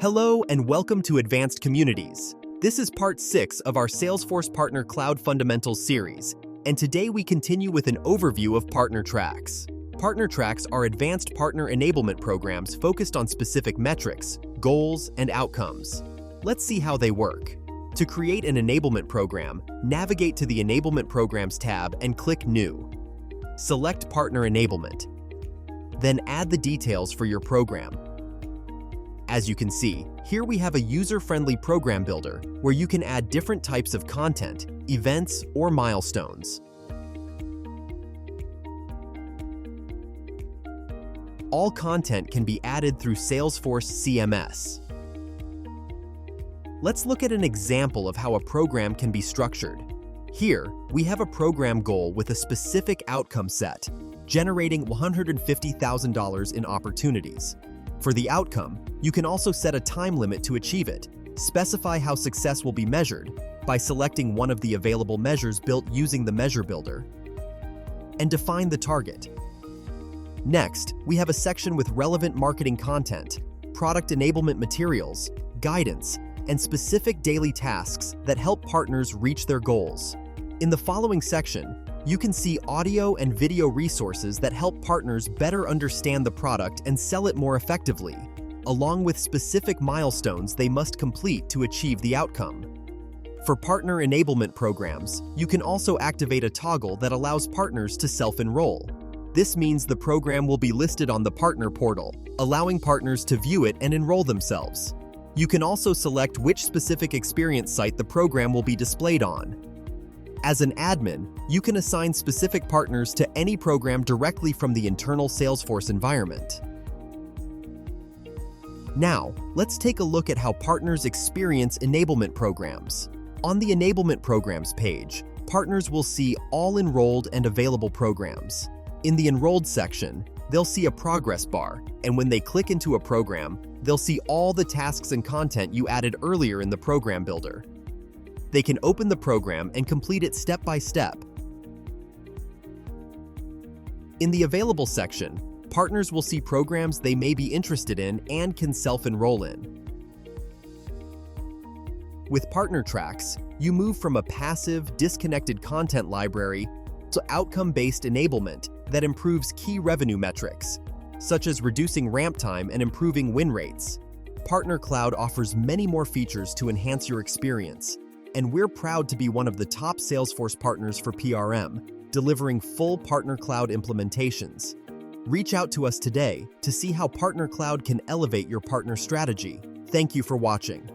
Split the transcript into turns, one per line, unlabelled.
Hello and welcome to Advanced Communities. This is part 6 of our Salesforce Partner Cloud Fundamentals series, and today we continue with an overview of partner tracks. Partner tracks are advanced partner enablement programs focused on specific metrics, goals, and outcomes. Let's see how they work. To create an enablement program, navigate to the Enablement Programs tab and click New. Select Partner Enablement. Then add the details for your program. As you can see, here we have a user-friendly program builder where you can add different types of content, events, or milestones. All content can be added through Salesforce CMS. Let's look at an example of how a program can be structured. Here, we have a program goal with a specific outcome set, generating $150,000 in opportunities. For the outcome, you can also set a time limit to achieve it, specify how success will be measured by selecting one of the available measures built using the Measure Builder, and define the target. Next, we have a section with relevant marketing content, product enablement materials, guidance, and specific daily tasks that help partners reach their goals. In the following section, you can see audio and video resources that help partners better understand the product and sell it more effectively, along with specific milestones they must complete to achieve the outcome. For partner enablement programs, you can also activate a toggle that allows partners to self-enroll. This means the program will be listed on the partner portal, allowing partners to view it and enroll themselves. You can also select which specific experience site the program will be displayed on. As an admin, you can assign specific partners to any program directly from the internal Salesforce environment. Now, let's take a look at how partners experience enablement programs. On the Enablement Programs page, partners will see all enrolled and available programs. In the Enrolled section, they'll see a progress bar, and when they click into a program, they'll see all the tasks and content you added earlier in the program builder. They can open the program and complete it step by step. In the Available section, partners will see programs they may be interested in and can self-enroll in. With partner tracks, you move from a passive, disconnected content library to outcome-based enablement that improves key revenue metrics, such as reducing ramp time and improving win rates. Partner Cloud offers many more features to enhance your experience, and we're proud to be one of the top Salesforce partners for PRM, delivering full Partner Cloud implementations. Reach out to us today to see how Partner Cloud can elevate your partner strategy. Thank you for watching.